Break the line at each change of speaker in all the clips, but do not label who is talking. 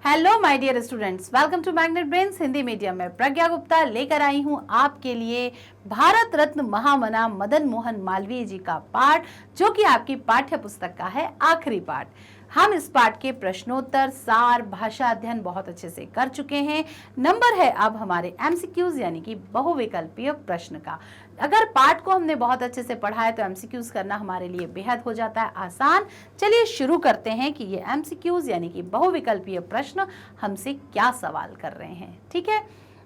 Hello my dear students, welcome to Magnet Brains Hindi medium में। प्रज्ञा गुप्ता लेकर आई हूं आपके लिए भारत रत्न महामना मदन मोहन मालवीय जी का पाठ, जो कि आपकी पाठ्य पुस्तक का है आखिरी पाठ। हम इस पाठ के प्रश्नोत्तर, सार, भाषा अध्ययन बहुत अच्छे से कर चुके हैं। नंबर है अब हमारे एमसीक्यूज यानी कि बहुविकल्पीय प्रश्न का। अगर पाठ को हमने बहुत अच्छे से पढ़ा है तो एमसीक्यूज करना हमारे लिए बेहद हो जाता है आसान। चलिए शुरू करते हैं कि ये एमसीक्यूज यानी कि बहुविकल्पीय प्रश्न हमसे क्या सवाल कर रहे हैं। ठीक है,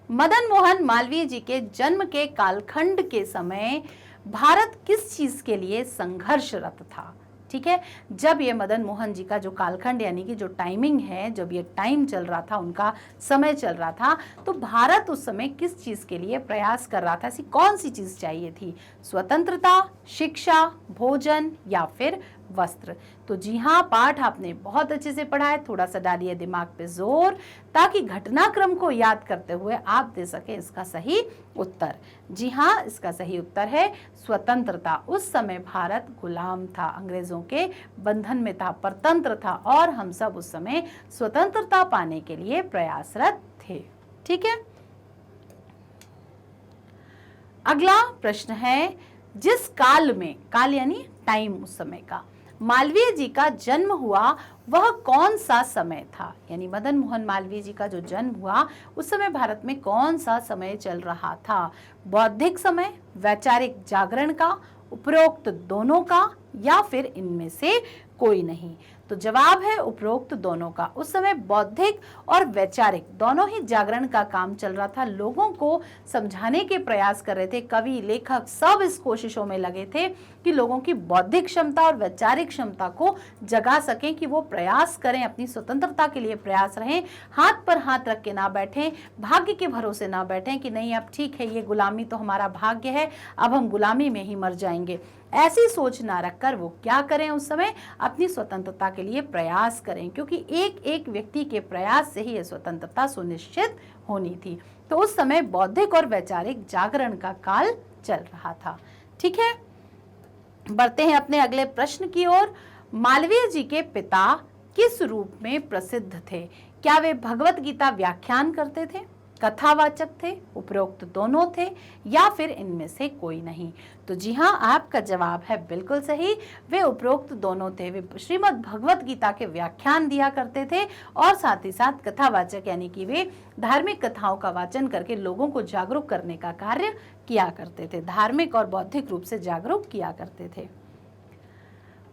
मदन मोहन मालवीय जी के जन्म के कालखंड के समय भारत किस चीज के लिए संघर्षरत था? ठीक है, जब ये मदन मोहन जी का जो कालखंड यानी कि जो टाइमिंग है, जब ये टाइम चल रहा था, उनका समय चल रहा था, तो भारत उस समय किस चीज के लिए प्रयास कर रहा था? ऐसी कौन सी चीज चाहिए थी? स्वतंत्रता, शिक्षा, भोजन या फिर वस्त्र? तो जी हाँ, पाठ आपने बहुत अच्छे से पढ़ा है। थोड़ा सा डालिए दिमाग पे जोर ताकि घटनाक्रम को याद करते हुए आप दे सके इसका सही उत्तर। जी हाँ, इसका सही उत्तर है स्वतंत्रता। उस समय भारत गुलाम था, अंग्रेजों के बंधन में था, परतंत्र था और हम सब उस समय स्वतंत्रता पाने के लिए प्रयासरत थे। ठीक है, अगला प्रश्न है, जिस काल में, काल यानी टाइम, उस समय का मालवीय जी का जन्म हुआ वह कौन सा समय था? यानी मदन मोहन मालवीय जी का जो जन्म हुआ उस समय भारत में कौन सा समय चल रहा था? बौद्धिक समय, वैचारिक जागरण का, उपरोक्त दोनों का या फिर इनमें से कोई नहीं? तो जवाब है उपरोक्त दोनों का। उस समय बौद्धिक और वैचारिक दोनों ही जागरण का काम चल रहा था। लोगों को समझाने के प्रयास कर रहे थे, कवि, लेखक सब इस कोशिशों में लगे थे कि लोगों की बौद्धिक क्षमता और वैचारिक क्षमता को जगा सकें, कि वो प्रयास करें, अपनी स्वतंत्रता के लिए प्रयास रहें, हाथ पर हाथ रख के ना बैठें, भाग्य के भरोसे ना बैठें कि नहीं अब ठीक है, ये गुलामी तो हमारा भाग्य है, अब हम गुलामी में ही मर जाएंगे। ऐसी सोच ना रखकर वो क्या करें? उस समय अपनी स्वतंत्रता के लिए प्रयास करें, क्योंकि एक एक व्यक्ति के प्रयास से ही ये स्वतंत्रता सुनिश्चित होनी थी। तो उस समय बौद्धिक और वैचारिक जागरण का काल चल रहा था। ठीक है, बढ़ते हैं अपने अगले प्रश्न की ओर। मालवीय जी के पिता किस रूप में प्रसिद्ध थे? क्या वे भगवत गीता व्याख्यान करते थे, कथावाचक थे, उपरोक्त दोनों थे या फिर इनमें से कोई नहीं? तो जी हाँ, आपका जवाब है बिल्कुल सही, वे उपरोक्त दोनों थे। वे श्रीमद् भगवत गीता के व्याख्यान दिया करते थे और साथ ही साथ कथावाचक यानी कि वे धार्मिक कथाओं का वाचन करके लोगों को जागरूक करने का कार्य किया करते थे, धार्मिक और बौद्धिक रूप से जागरूक किया करते थे।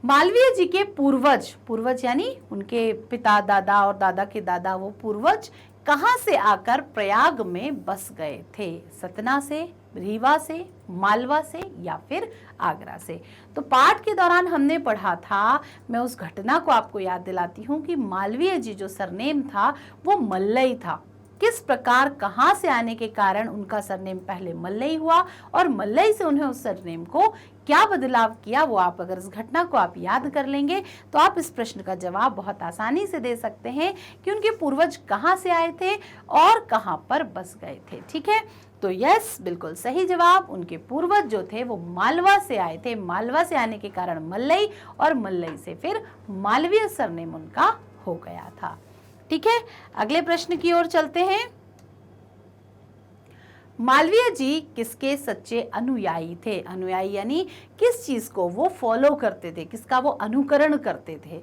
मालवीय जी के पूर्वज, पूर्वज यानी उनके पिता, दादा और दादा के दादा, वो पूर्वज कहां से आकर प्रयाग में बस गए थे? सतना से, रीवा से, मालवा से या फिर आगरा से? तो पाठ के दौरान हमने पढ़ा था, मैं उस घटना को आपको याद दिलाती हूँ कि मालवीय जी जो सरनेम था वो मल्लई था। किस प्रकार, कहां से आने के कारण उनका सरनेम पहले मल्लई हुआ और मल्लई से उन्हें उस सरनेम को क्या बदलाव किया, वो आप अगर इस घटना को आप याद कर लेंगे तो आप इस प्रश्न का जवाब बहुत आसानी से दे सकते हैं कि उनके पूर्वज कहां से आए थे और कहां पर बस गए थे। ठीक है, तो यस, बिल्कुल सही जवाब, उनके पूर्वज जो थे वो मालवा से आए थे। मालवा से आने के कारण मल्लई और मल्लई से फिर मालवीय सरनेम उनका हो गया था। ठीक है, अगले प्रश्न की ओर चलते हैं। मालवीय जी किसके सच्चे अनुयायी थे? अनुयायी यानी किस चीज को वो फॉलो करते थे, किसका वो अनुकरण करते थे?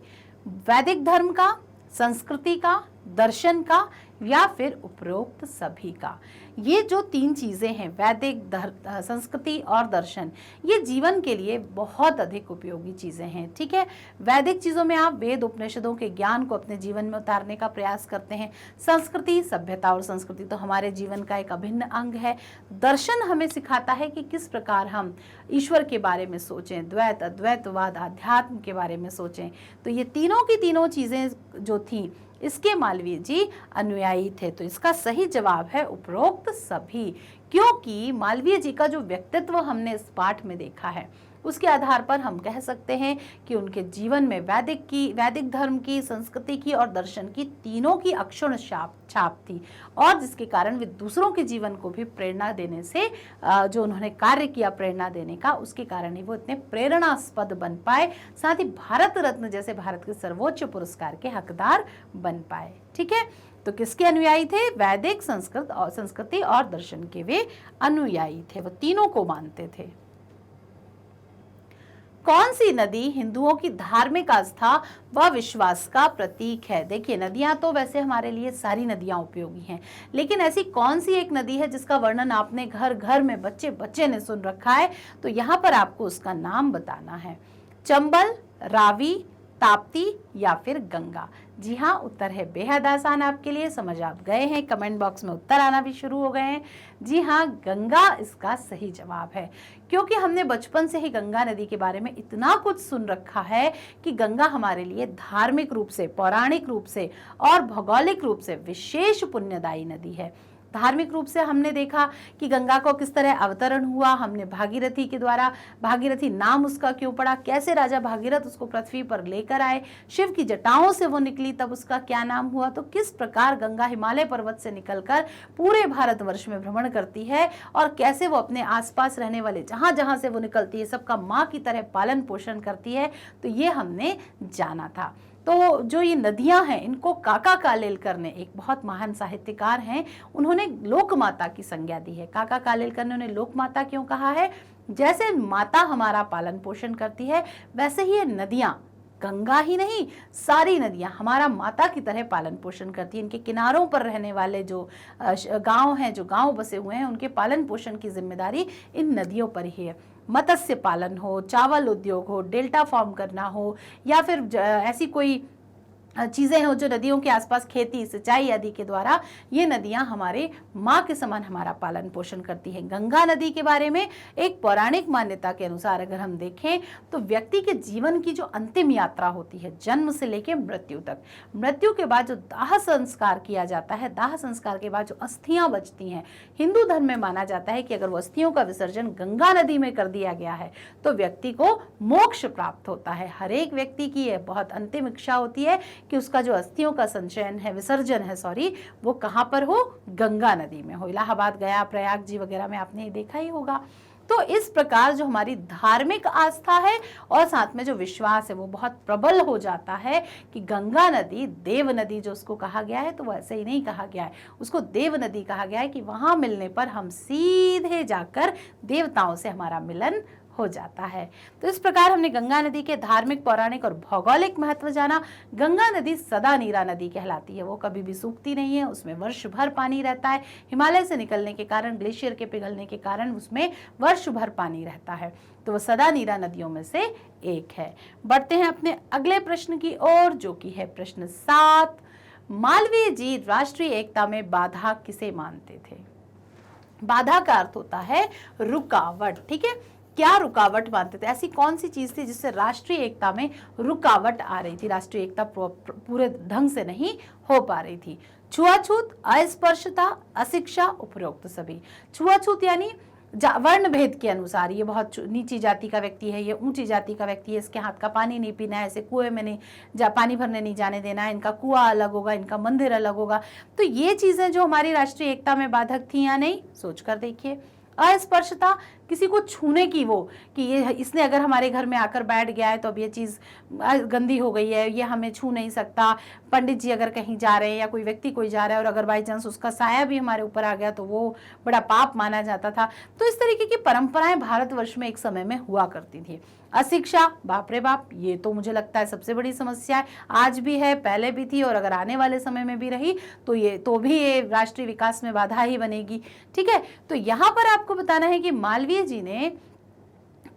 वैदिक धर्म का, संस्कृति का, दर्शन का या फिर उपरोक्त सभी का? ये जो तीन चीजें हैं, वैदिक, संस्कृति और दर्शन, ये जीवन के लिए बहुत अधिक उपयोगी चीजें हैं। ठीक है, वैदिक चीजों में आप वेद उपनिषदों के ज्ञान को अपने जीवन में उतारने का प्रयास करते हैं। संस्कृति, सभ्यता और संस्कृति तो हमारे जीवन का एक अभिन्न अंग है। दर्शन हमें सिखाता है कि किस प्रकार हम ईश्वर के बारे में सोचें, द्वैत, अद्वैतवाद, आध्यात्म के बारे में सोचें। तो ये तीनों की तीनों चीजें जो थी, इसके मालवीय जी अनुयायी थे। तो इसका सही जवाब है उपरोक्त सभी, क्योंकि मालवीय जी का जो व्यक्तित्व हमने इस पाठ में देखा है उसके आधार पर हम कह सकते हैं कि उनके जीवन में वैदिक धर्म की, संस्कृति की और दर्शन की, तीनों की अक्षुण्ण छाप थी, और जिसके कारण वे दूसरों के जीवन को भी प्रेरणा देने से, जो उन्होंने कार्य किया प्रेरणा देने का, उसके कारण ही वो इतने प्रेरणास्पद बन पाए, साथ ही भारत रत्न जैसे भारत के सर्वोच्च पुरस्कार के हकदार बन पाए। ठीक है, तो किसके अनुयायी थे? वैदिक, संस्कृति और दर्शन के वे अनुयायी थे, वो तीनों को मानते थे। कौन सी नदी हिंदुओं की धार्मिक आस्था व विश्वास का प्रतीक है? देखिए, नदियां तो वैसे हमारे लिए सारी नदियां उपयोगी हैं, लेकिन ऐसी कौन सी एक नदी है जिसका वर्णन आपने घर घर में बच्चे बच्चे ने सुन रखा है? तो यहाँ पर आपको उसका नाम बताना है। चंबल, रावी, ताप्ती या फिर गंगा? जी हाँ, उत्तर है बेहद आसान आपके लिए, समझ आप गए हैं, कमेंट बॉक्स में उत्तर आना भी शुरू हो गए हैं। जी हाँ, गंगा इसका सही जवाब है, क्योंकि हमने बचपन से ही गंगा नदी के बारे में इतना कुछ सुन रखा है कि गंगा हमारे लिए धार्मिक रूप से, पौराणिक रूप से और भौगोलिक रूप से विशेष पुण्यदायी नदी है। धार्मिक रूप से हमने देखा कि गंगा को किस तरह अवतरण हुआ, हमने भागीरथी के द्वारा, भागीरथी नाम उसका क्यों पड़ा, कैसे राजा भागीरथ उसको पृथ्वी पर लेकर आए, शिव की जटाओं से वो निकली तब उसका क्या नाम हुआ, तो किस प्रकार गंगा हिमालय पर्वत से निकलकर पूरे भारतवर्ष में भ्रमण करती है और कैसे वो अपने आसपास रहने वाले जहां जहां से वो निकलती है सबका माँ की तरह पालन पोषण करती है, तो ये हमने जाना था। तो जो ये नदियां हैं, इनको काका कालेलकर ने, एक बहुत महान साहित्यकार हैं, उन्होंने लोकमाता की संज्ञा दी है। काका कालेलकर ने उन्हें लोकमाता क्यों कहा है? जैसे माता हमारा पालन पोषण करती है, वैसे ही ये नदियां, गंगा ही नहीं, सारी नदियां हमारा माता की तरह पालन पोषण करती हैं। इनके किनारों पर रहने वाले जो गांव हैं, जो गांव बसे हुए हैं, उनके पालन पोषण की जिम्मेदारी इन नदियों पर ही है। मत्स्य पालन हो, चावल उद्योग हो, डेल्टा फॉर्म करना हो, या फिर ऐसी कोई चीज़ें हो जो नदियों के आसपास खेती, सिंचाई आदि के द्वारा ये नदियां हमारे माँ के समान हमारा पालन पोषण करती हैं। गंगा नदी के बारे में एक पौराणिक मान्यता के अनुसार अगर हम देखें तो व्यक्ति के जीवन की जो अंतिम यात्रा होती है, जन्म से लेकर मृत्यु तक, मृत्यु के बाद जो दाह संस्कार किया जाता है, दाह संस्कार के बाद जो अस्थियां बचती हैं, हिंदू धर्म में माना जाता है कि अगर वो अस्थियों का विसर्जन गंगा नदी में कर दिया गया है तो व्यक्ति को मोक्ष प्राप्त होता है। हर एक व्यक्ति की यह बहुत अंतिम इच्छा होती है कि उसका जो अस्थियों का संचयन है, विसर्जन है सॉरी, वो कहां पर हो? गंगा नदी में हो। इलाहाबाद, गया, प्रयाग जी वगैरह में आपने देखा ही होगा। तो इस प्रकार जो हमारी धार्मिक आस्था है और साथ में जो विश्वास है वो बहुत प्रबल हो जाता है कि गंगा नदी देव नदी जो उसको कहा गया है, तो वो ऐसे ही नहीं कहा गया है, उसको देव नदी कहा गया है कि वहां मिलने पर हम सीधे जाकर देवताओं से हमारा मिलन हो जाता है। तो इस प्रकार हमने गंगा नदी के धार्मिक, पौराणिक और भौगोलिक महत्व जाना। गंगा नदी सदा नीरा नदी कहलाती है, वो कभी भी सूखती नहीं है, उसमें वर्ष भर पानी रहता है। हिमालय से निकलने के कारण, ग्लेशियर के पिघलने के कारण उसमें वर्ष भर पानी रहता है, तो वो सदा नीरा नदियों में से एक है। बढ़ते हैं अपने अगले प्रश्न की ओर, जो कि है प्रश्न 7। मालवीय जी राष्ट्रीय एकता में बाधा किसे मानते थे? बाधा का अर्थ होता है रुकावट। ठीक है, क्या रुकावट मानते थे? ऐसी कौन सी चीज थी जिससे राष्ट्रीय एकता में रुकावट आ रही थी, राष्ट्रीय एकता पूरे ढंग से नहीं हो पा रही थी? छुआछूत, अस्पृश्यता, अशिक्षा, उपरोक्त सभी। छुआछूत यानी वर्ण भेद के अनुसार, ये बहुत नीची जाति का व्यक्ति है, ये ऊंची जाति का व्यक्ति है, इसके हाथ का पानी नहीं पीना है, ऐसे कुएं में नहीं पानी भरने नहीं जाने देना है, इनका कुआं अलग होगा, इनका मंदिर अलग होगा। तो ये चीजें जो हमारी राष्ट्रीय एकता में बाधक थी या नहीं, सोच कर देखिए। अस्पर्शता, किसी को छूने की, वो कि ये इसने अगर हमारे घर में आकर बैठ गया है तो अब ये चीज़ गंदी हो गई है, ये हमें छू नहीं सकता। पंडित जी अगर कहीं जा रहे हैं या कोई व्यक्ति कोई जा रहा है और अगर बाई चांस उसका साया भी हमारे ऊपर आ गया तो वो बड़ा पाप माना जाता था। तो इस तरीके की परंपराएं भारतवर्ष में एक समय में हुआ करती थी। अशिक्षा, बाप रे बाप, ये तो मुझे लगता है सबसे बड़ी समस्या है, आज भी है, पहले भी थी और अगर आने वाले समय में भी रही तो भी ये राष्ट्रीय विकास में बाधा ही बनेगी। ठीक है, तो यहाँ पर आपको बताना है कि मालवीय जी ने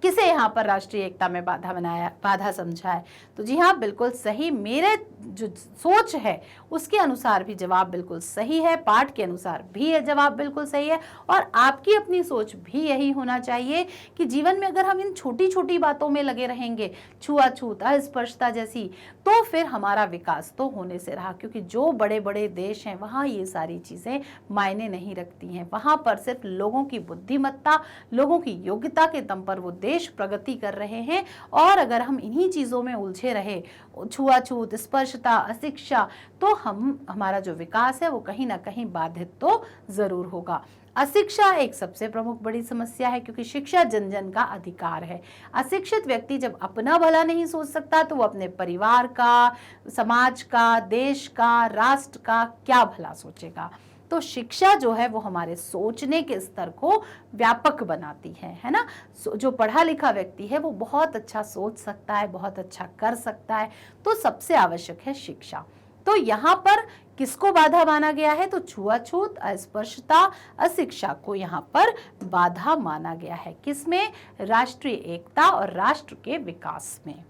किसे यहाँ पर राष्ट्रीय एकता में बाधा समझा है? तो जी हाँ, बिल्कुल सही, मेरे जो सोच है उसके अनुसार भी जवाब बिल्कुल सही है, पाठ के अनुसार भी ये जवाब बिल्कुल सही है, और आपकी अपनी सोच भी यही होना चाहिए कि जीवन में अगर हम इन छोटी छोटी बातों में लगे रहेंगे, छुआछूत, अस्पृश्यता जैसी, तो फिर हमारा विकास तो होने से रहा, क्योंकि जो बड़े बड़े देश हैं वहाँ ये सारी चीज़ें मायने नहीं रखती हैं। वहाँ पर सिर्फ लोगों की बुद्धिमत्ता, लोगों की योग्यता के दम पर वो देश प्रगति कर रहे हैं। और अगर हम इन्हीं चीज़ों में उलझे रहे, छुआछूत, स्पर्शता, अशिक्षा, तो हमारा जो विकास है वो कहीं ना कहीं बाधित तो ज़रूर होगा। अशिक्षा एक सबसे प्रमुख बड़ी समस्या है, क्योंकि शिक्षा जन जन का अधिकार है। अशिक्षित व्यक्ति जब अपना भला नहीं सोच सकता तो वो अपने परिवार का, समाज का, देश का, राष्ट्र का क्या भला सोचेगा। तो शिक्षा जो है वो हमारे सोचने के स्तर को व्यापक बनाती है ना। जो पढ़ा लिखा व्यक्ति है वो बहुत अच्छा सोच सकता है, बहुत अच्छा कर सकता है। तो सबसे आवश्यक है शिक्षा। तो यहाँ पर किसको बाधा माना गया है? तो छुआछूत, अस्पृश्यता, अशिक्षा को यहाँ पर बाधा माना गया है। किसमें? राष्ट्रीय एकता और राष्ट्र के विकास में।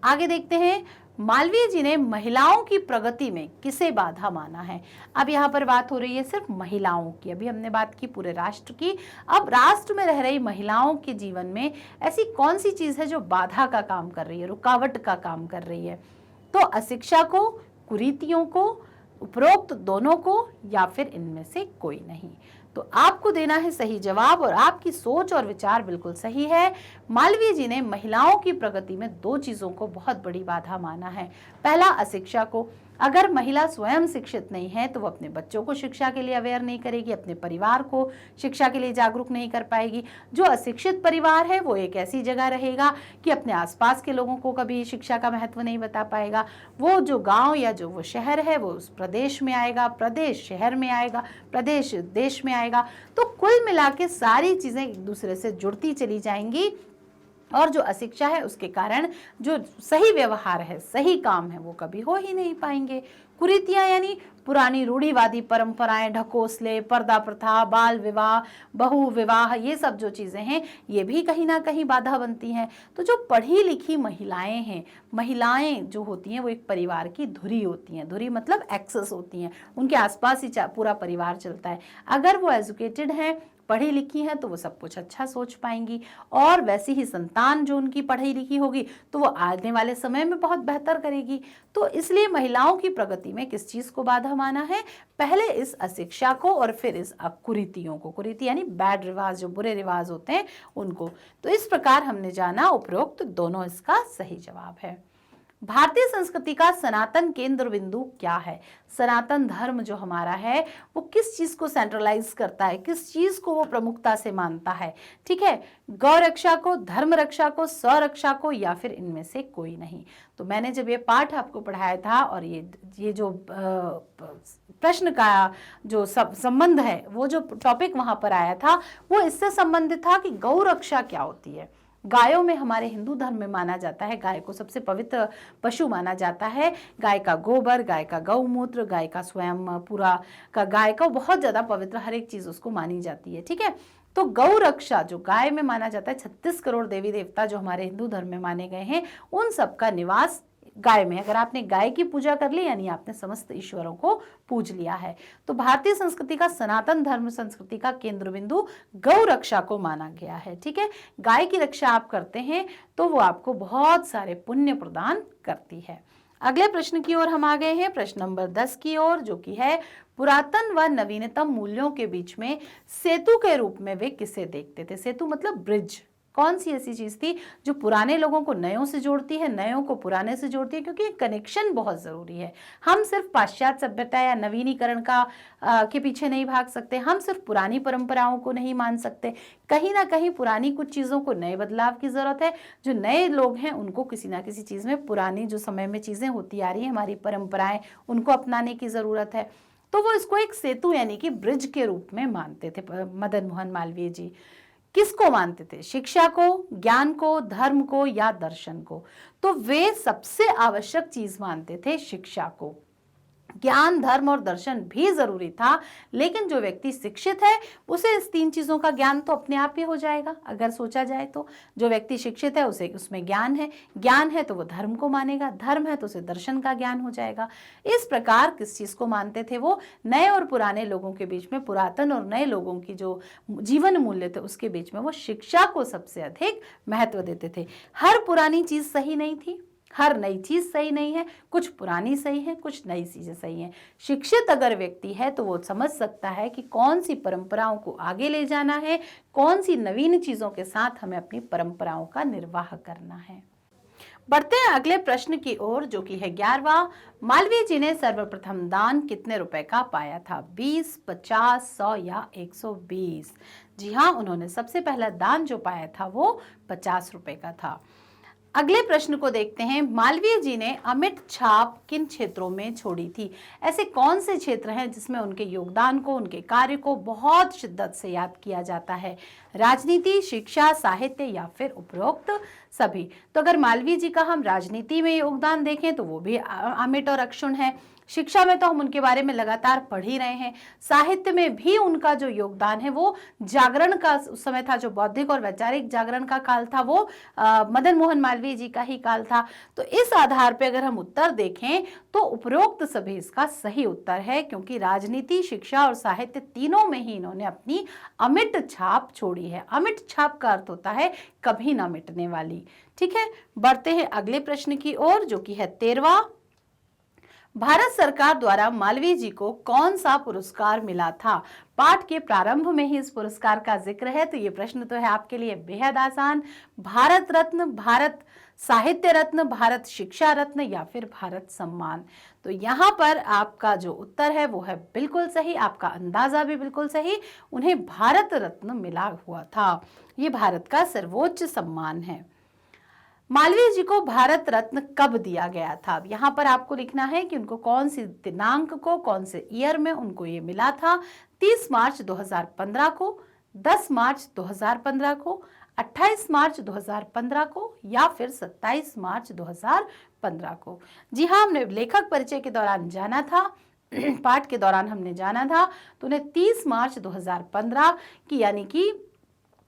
आगे देखते हैं, मालवीय जी ने महिलाओं की प्रगति में किसे बाधा माना है? अब यहाँ पर बात हो रही है सिर्फ महिलाओं की। अभी हमने बात की पूरे राष्ट्र की। अब राष्ट्र में रह रही महिलाओं के जीवन में ऐसी कौन सी चीज है जो बाधा का काम कर रही है, रुकावट का काम कर रही है? तो अशिक्षा को, कुरीतियों को, उपरोक्त दोनों को, या फिर इनमें से कोई नहीं। तो आपको देना है सही जवाब, और आपकी सोच और विचार बिल्कुल सही है। मालवीय जी ने महिलाओं की प्रगति में दो चीजों को बहुत बड़ी बाधा माना है। पहला, अशिक्षा को। अगर महिला स्वयं शिक्षित नहीं है तो वो अपने बच्चों को शिक्षा के लिए अवेयर नहीं करेगी, अपने परिवार को शिक्षा के लिए जागरूक नहीं कर पाएगी। जो अशिक्षित परिवार है वो एक ऐसी जगह रहेगा कि अपने आसपास के लोगों को कभी शिक्षा का महत्व नहीं बता पाएगा। वो जो गांव या जो वो शहर है वो उस प्रदेश में आएगा, प्रदेश शहर में आएगा, प्रदेश देश में आएगा। तो कुल मिला के सारी चीजें एक दूसरे से जुड़ती चली जाएंगी, और जो अशिक्षा है उसके कारण जो सही व्यवहार है, सही काम है, वो कभी हो ही नहीं पाएंगे। कुरीतियां यानी पुरानी रूढ़िवादी परंपराएं, ढकोसले, पर्दा प्रथा, बाल विवाह, बहु विवाह, ये सब जो चीजें हैं ये भी कहीं ना कहीं बाधा बनती हैं। तो जो पढ़ी लिखी महिलाएं हैं, महिलाएं जो होती हैं वो एक परिवार की धुरी होती हैं। धुरी मतलब एक्सेस होती हैं, उनके आसपास ही पूरा परिवार चलता है। अगर वो एजुकेटेड हैं, पढ़ी लिखी हैं, तो वो सब कुछ अच्छा सोच पाएंगी, और वैसी ही संतान जो उनकी पढ़ी लिखी होगी तो वो आने वाले समय में बहुत बेहतर करेगी। तो इसलिए महिलाओं की प्रगति में किस चीज को बाधा माना है? पहले इस अशिक्षा को, और फिर इस कुरीतियों को। कुरीति यानी बैड रिवाज, जो बुरे रिवाज होते हैं उनको। तो इस प्रकार हमने जाना उपरोक्त दोनों इसका सही जवाब है। भारतीय संस्कृति का सनातन केंद्र बिंदु क्या है? सनातन धर्म जो हमारा है वो किस चीज को सेंट्रलाइज करता है, किस चीज को वो प्रमुखता से मानता है? ठीक है, गौ रक्षा को, धर्म रक्षा को, स्वरक्षा को, या फिर इनमें से कोई नहीं। तो मैंने जब ये पाठ आपको पढ़ाया था, और ये जो प्रश्न का जो संबंध है, वो जो टॉपिक वहां पर आया था वो इससे संबंधित था कि गौ रक्षा क्या होती है। गायों में हमारे हिंदू धर्म में माना जाता है, गाय को सबसे पवित्र पशु माना जाता है। गाय का गोबर, गाय का गौमूत्र, गाय का स्वयं पूरा का, गाय का बहुत ज्यादा पवित्र हर एक चीज उसको मानी जाती है। ठीक है, तो गौ रक्षा जो गाय में माना जाता है, 36 करोड़ देवी देवता जो हमारे हिंदू धर्म में माने गए हैं, उन सबका निवास गाय में। अगर आपने गाय की पूजा कर ली यानी आपने समस्त ईश्वरों को पूज लिया है। तो भारतीय संस्कृति का, सनातन धर्म संस्कृति का केंद्र बिंदु गौ रक्षा को माना गया है। ठीक है, गाय की रक्षा आप करते हैं तो वो आपको बहुत सारे पुण्य प्रदान करती है। अगले प्रश्न की ओर हम आ गए हैं, प्रश्न नंबर 10 की ओर, जो कि है पुरातन व नवीनतम मूल्यों के बीच में सेतु के रूप में वे किसे देखते थे? सेतु मतलब ब्रिज। कौन सी ऐसी चीज थी जो पुराने लोगों को नयों से जोड़ती है, नयों को पुराने से जोड़ती है? क्योंकि कनेक्शन बहुत जरूरी है। हम सिर्फ पाश्चात्य सभ्यता या नवीनीकरण के पीछे नहीं भाग सकते, हम सिर्फ पुरानी परंपराओं को नहीं मान सकते। कहीं ना कहीं पुरानी कुछ चीजों को नए बदलाव की जरूरत है। जो नए लोग हैं उनको किसी ना किसी चीज में पुरानी जो समय में चीजें होती आ रही है, हमारी परंपराएं, उनको अपनाने की जरूरत है। तो वो इसको एक सेतु यानी कि ब्रिज के रूप में मानते थे मदन मोहन मालवीय जी। किसको मानते थे? शिक्षा को, ज्ञान को, धर्म को, या दर्शन को? तो वे सबसे आवश्यक चीज मानते थे शिक्षा को। ज्ञान, धर्म और दर्शन भी जरूरी था, लेकिन जो व्यक्ति शिक्षित है उसे इस तीन चीजों का ज्ञान तो अपने आप ही हो जाएगा। अगर सोचा जाए तो जो व्यक्ति शिक्षित है उसे उसमें ज्ञान है, ज्ञान है तो वो धर्म को मानेगा, धर्म है तो उसे दर्शन का ज्ञान हो जाएगा। इस प्रकार किस चीज को मानते थे वो? नए और पुराने लोगों के बीच में, पुरातन और नए लोगों की जो जीवन मूल्य थे उसके बीच में वो शिक्षा को सबसे अधिक महत्व देते थे। हर पुरानी चीज सही नहीं थी, हर नई चीज सही नहीं है, कुछ पुरानी सही है, कुछ नई चीजें सही हैं। शिक्षित अगर व्यक्ति है तो वो समझ सकता है कि कौन सी परंपराओं को आगे ले जाना है, कौन सी नवीन चीजों के साथ हमें अपनी परंपराओं का निर्वाह करना है। बढ़ते हैं अगले प्रश्न की ओर, जो कि है 11वां। मालवीय जी ने सर्वप्रथम दान कितने रुपए का पाया था? 20, 50, 100 या 120? जी हाँ, उन्होंने सबसे पहला दान जो पाया था वो 50 रुपए का था। अगले प्रश्न को देखते हैं। मालवीय जी ने अमिट छाप किन क्षेत्रों में छोड़ी थी? ऐसे कौन से क्षेत्र हैं जिसमें उनके योगदान को, उनके कार्य को बहुत शिद्दत से याद किया जाता है? राजनीति, शिक्षा, साहित्य या फिर उपरोक्त सभी? तो अगर मालवीय जी का हम राजनीति में योगदान देखें तो वो भी अमिट और अक्षुण्ण है। शिक्षा में तो हम उनके बारे में लगातार पढ़ ही रहे हैं। साहित्य में भी उनका जो योगदान है वो जागरण का उस समय था, जो बौद्धिक और वैचारिक जागरण का काल था वो मदन मोहन मालवीय जी का ही काल था। तो इस आधार पे अगर हम उत्तर देखें तो उपरोक्त सभी इसका सही उत्तर है, क्योंकि राजनीति, शिक्षा और साहित्य तीनों में ही इन्होंने अपनी अमिट छाप छोड़ी है। अमिट छाप का अर्थ होता है कभी ना मिटने वाली। ठीक है, बढ़ते हैं अगले प्रश्न की ओर, जो कि है 13वां। भारत सरकार द्वारा मालवीय जी को कौन सा पुरस्कार मिला था? पाठ के प्रारंभ में ही इस पुरस्कार का जिक्र है, तो ये प्रश्न तो है आपके लिए बेहद आसान। भारत रत्न, भारत साहित्य रत्न, भारत शिक्षा रत्न या फिर भारत सम्मान? तो यहाँ पर आपका जो उत्तर है वो है बिल्कुल सही, आपका अंदाजा भी बिल्कुल सही। उन्हें भारत रत्न मिला हुआ था। ये भारत का सर्वोच्च सम्मान है। मालवीय जी को भारत रत्न कब दिया गया था? अब यहाँ पर आपको लिखना है कि उनको कौन सी दिनांक को, कौन से ईयर में उनको ये मिला था। 30 मार्च 2015 को, 10 मार्च 2015 को, 28 मार्च 2015 को या फिर 27 मार्च 2015 को? जी हाँ, हमने लेखक परिचय के दौरान जाना था, पाठ के दौरान हमने जाना था, तो उन्हें 30 मार्च 2015 की, यानी कि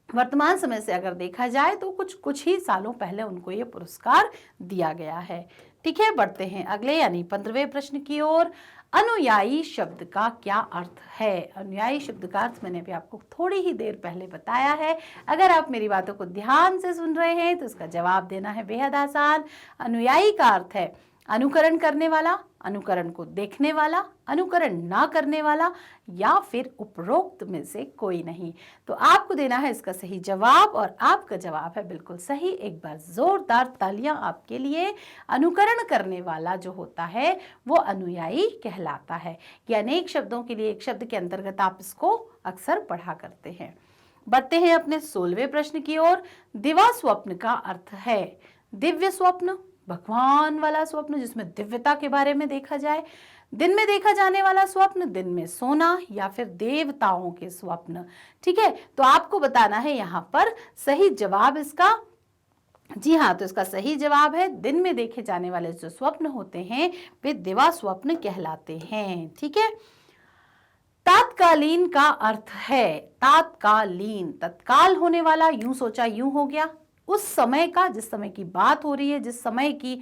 वर्तमान समय से अगर देखा जाए तो कुछ ही सालों पहले उनको ये पुरस्कार दिया गया है। ठीक है, बढ़ते हैं अगले यानी 15वें प्रश्न की ओर। अनुयायी शब्द का क्या अर्थ है? अनुयायी शब्द का अर्थ मैंने भी आपको थोड़ी ही देर पहले बताया है। अगर आप मेरी बातों को ध्यान से सुन रहे हैं तो इसका जवाब देना है बेहद आसान। अनुयायी का अर्थ है अनुकरण करने वाला, अनुकरण को देखने वाला, अनुकरण ना करने वाला या फिर उपरोक्त में से कोई नहीं। तो आपको देना है इसका सही जवाब और आपका जवाब है बिल्कुल सही। एक बार जोरदार तालियां आपके लिए। अनुकरण करने वाला जो होता है वो अनुयायी कहलाता है। ये अनेक शब्दों के लिए एक शब्द के अंतर्गत आप इसको अक्सर पढ़ा करते हैं। बढ़ते हैं अपने 16वें प्रश्न की ओर। दिवा स्वप्न का अर्थ है दिव्य स्वप्न, भगवान वाला स्वप्न जिसमें दिव्यता के बारे में देखा जाए, दिन में देखा जाने वाला स्वप्न, दिन में सोना या फिर देवताओं के स्वप्न। ठीक है, तो आपको बताना है यहाँ पर सही जवाब इसका। जी हाँ, तो इसका सही जवाब है दिन में देखे जाने वाले जो स्वप्न होते हैं वे दिवा स्वप्न कहलाते हैं। ठीक है, तात्कालीन का अर्थ है तात्कालीन, तत्काल होने वाला, यूं सोचा यूं हो गया, उस समय का, जिस समय की बात हो रही है, जिस समय की,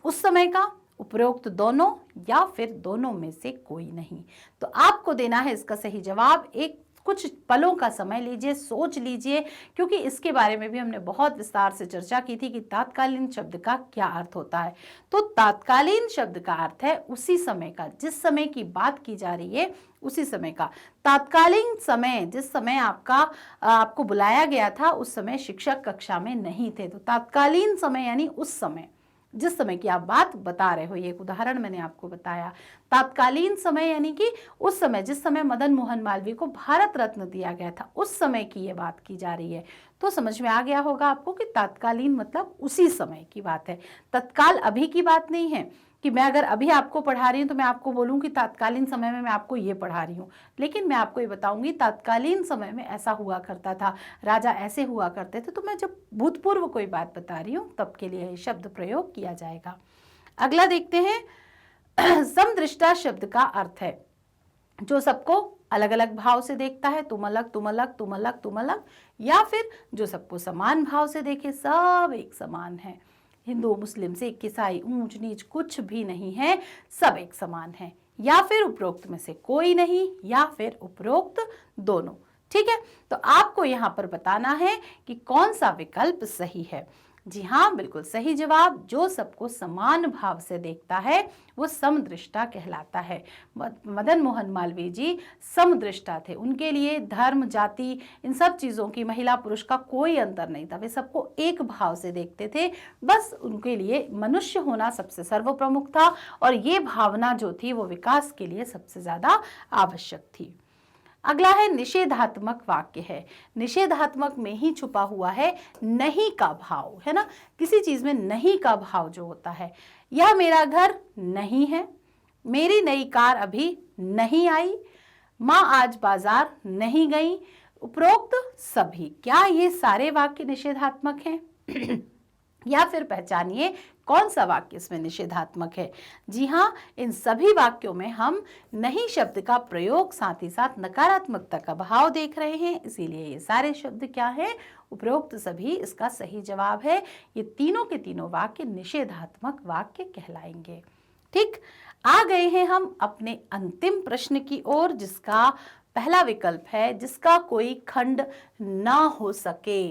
उस समय का, उपरोक्त दोनों या फिर दोनों में से कोई नहीं। तो आपको देना है इसका सही जवाब। एक कुछ पलों का समय लीजिए, सोच लीजिए, क्योंकि इसके बारे में भी हमने बहुत विस्तार से चर्चा की थी कि तात्कालीन शब्द का क्या अर्थ होता है। तो तात्कालीन शब्द का अर्थ है उसी समय का, जिस समय की बात की जा रही है उसी समय का। तात्कालीन समय, जिस समय आपको बुलाया गया था उस समय शिक्षक कक्षा में नहीं थे, तो तात्कालीन समय यानी उस समय, जिस समय की आप बात बता रहे हो। ये एक उदाहरण मैंने आपको बताया। तात्कालीन समय यानी कि उस समय, जिस समय मदन मोहन मालवीय को भारत रत्न दिया गया था उस समय की ये बात की जा रही है। तो समझ में आ गया होगा आपको कि तात्कालीन मतलब उसी समय की बात है, तत्काल अभी की बात नहीं है कि मैं अगर अभी आपको पढ़ा रही हूँ तो मैं आपको बोलूँ कि तात्कालीन समय में मैं आपको ये पढ़ा रही हूँ, लेकिन मैं आपको ये बताऊंगी तात्कालीन समय में ऐसा हुआ करता था, राजा ऐसे हुआ करते थे। तो मैं जब भूतपूर्व कोई बात बता रही हूँ तब के लिए शब्द प्रयोग किया जाएगा। अगला देखते हैं। समदृष्टा शब्द का अर्थ है जो सबको अलग अलग भाव से देखता है, तुम अलग तुम अलग तुम अलग तुम अलग, या फिर जो सबको समान भाव से देखे, सब एक समान है। हिंदू, मुस्लिम, सिख, ईसाई, ऊंच नीच कुछ भी नहीं है, सब एक समान है। या फिर उपरोक्त में से कोई नहीं या फिर उपरोक्त दोनों। ठीक है, तो आपको यहाँ पर बताना है कि कौन सा विकल्प सही है। जी हाँ, बिल्कुल सही जवाब। जो सबको समान भाव से देखता है वो समदृष्टा कहलाता है। मदन मोहन मालवीय जी समदृष्टा थे। उनके लिए धर्म, जाति, इन सब चीज़ों की, महिला पुरुष का कोई अंतर नहीं था। वे सबको एक भाव से देखते थे। बस उनके लिए मनुष्य होना सबसे सर्वप्रमुख था और ये भावना जो थी वो विकास के लिए सबसे ज़्यादा आवश्यक थी। अगला है निषेधात्मक वाक्य है। निषेधात्मक में ही छुपा हुआ है नहीं का भाव, है ना। किसी चीज में नहीं का भाव जो होता है, यह मेरा घर नहीं है, मेरी नई कार अभी नहीं आई, माँ आज बाजार नहीं गई, उपरोक्त सभी। क्या ये सारे वाक्य निषेधात्मक हैं? या फिर पहचानिए कौन सा वाक्य इसमें निषेधात्मक है। जी हाँ, इन सभी वाक्यों में हम नहीं शब्द का प्रयोग, साथ ही साथ नकारात्मकता का भाव देख रहे हैं, इसीलिए ये सारे शब्द क्या है? उपरोक्त सभी इसका सही जवाब है। ये तीनों के तीनों वाक्य निषेधात्मक वाक्य कहलाएंगे। ठीक, आ गए हैं हम अपने अंतिम प्रश्न की ओर, जिसका पहला विकल्प है जिसका कोई खंड ना हो सके।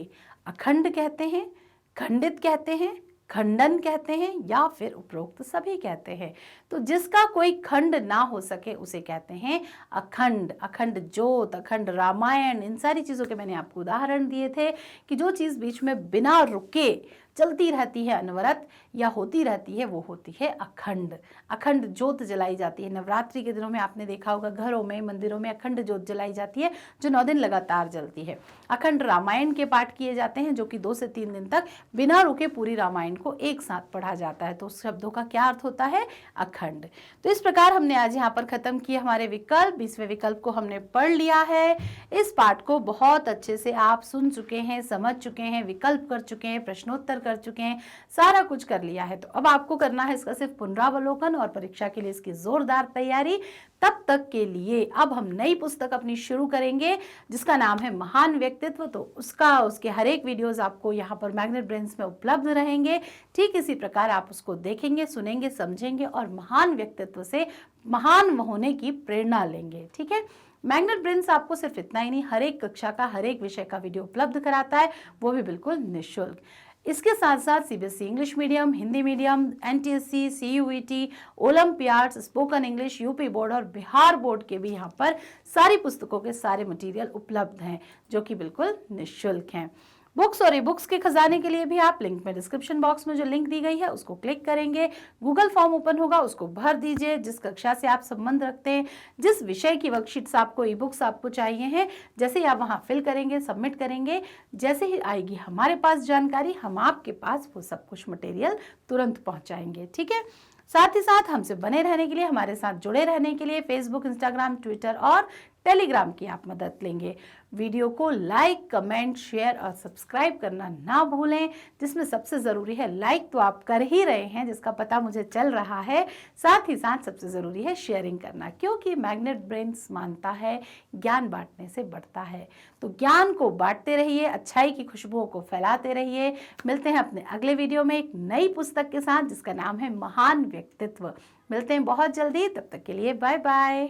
अखंड कहते हैं, खंडित कहते हैं, खंडन कहते हैं, या फिर उपरोक्त सभी कहते हैं। तो जिसका कोई खंड ना हो सके उसे कहते हैं अखंड। अखंड ज्योत, अखंड रामायण, इन सारी चीज़ों के मैंने आपको उदाहरण दिए थे कि जो चीज़ बीच में बिना रुके चलती रहती है अनवरत या होती रहती है, वो होती है अखंड। अखंड ज्योत जलाई जाती है। नवरात्रि के दिनों में आपने देखा होगा घरों में, मंदिरों में अखंड ज्योत जलाई जाती है जो 9 दिन लगातार जलती है। अखंड रामायण के पाठ किए जाते हैं जो कि 2 से 3 दिन तक बिना रुके पूरी रामायण को एक साथ पढ़ा जाता है। तो उस शब्दों का क्या अर्थ होता है? अखंड। तो इस प्रकार हमने आज यहाँ पर खत्म किए हमारे विकल्प। 20वें विकल्प को हमने पढ़ लिया है। इस पाठ को बहुत अच्छे से आप सुन चुके हैं, समझ चुके हैं, विकल्प कर चुके हैं, प्रश्नोत्तर कर चुके हैं, सारा कुछ कर लिया है। तो अब आपको करना है इसका सिर्फ पुनरावलोकन और परीक्षा के लिए इसकी जोरदार तैयारी। तब तक के लिए अब हम नई पुस्तक अपनी शुरू करेंगे जिसका नाम है महान व्यक्तित्व। तो उसके हर एक वीडियोस आपको यहाँ पर मैग्नेट ब्रेन्स में उपलब्ध रहेंगे। ठीक इसी प्रकार आप उसको देखेंगे, सुनेंगे, समझेंगे और महान व्यक्तित्व से महान होने की प्रेरणा लेंगे। ठीक है, मैग्नेट ब्रेन्स आपको सिर्फ इतना ही नहीं, हर एक कक्षा का, हर एक विषय का वीडियो उपलब्ध कराता है, वो भी बिल्कुल निःशुल्क। इसके साथ साथ CBSE English medium, Hindi medium, NTSC, CUET, Olympiads, spoken English, UP board और बिहार बोर्ड के भी यहाँ पर सारी पुस्तकों के सारे मटेरियल उपलब्ध हैं जो कि बिल्कुल निःशुल्क हैं। बुक्स और ई बुक्स के खजाने के लिए भी आप लिंक में, डिस्क्रिप्शन बॉक्स में जो लिंक दी गई है उसको क्लिक करेंगे, गूगल फॉर्म ओपन होगा, उसको भर दीजिए। जिस कक्षा से आप संबंध रखते हैं, जिस विषय की वर्कशीट्स आपको, ई बुक्स आपको चाहिए हैं, जैसे ही आप वहाँ फिल करेंगे, सबमिट करेंगे, जैसे ही आएगी हमारे पास जानकारी, हम आपके पास वो सब कुछ मटेरियल तुरंत पहुँचाएंगे। ठीक है, साथ ही साथ हमसे बने रहने के लिए, हमारे साथ जुड़े रहने के लिए फेसबुक, इंस्टाग्राम, ट्विटर और टेलीग्राम की आप मदद लेंगे। वीडियो को लाइक, कमेंट, शेयर और सब्सक्राइब करना ना भूलें, जिसमें सबसे ज़रूरी है लाइक तो आप कर ही रहे हैं जिसका पता मुझे चल रहा है, साथ ही साथ सबसे ज़रूरी है शेयरिंग करना, क्योंकि मैग्नेट ब्रेन्स मानता है ज्ञान बांटने से बढ़ता है। तो ज्ञान को बांटते रहिए, अच्छाई की खुशबुओं को फैलाते रहिए। मिलते हैं अपने अगले वीडियो में एक नई पुस्तक के साथ जिसका नाम है महान व्यक्तित्व। मिलते हैं बहुत जल्दी, तब तक के लिए बाय बाय।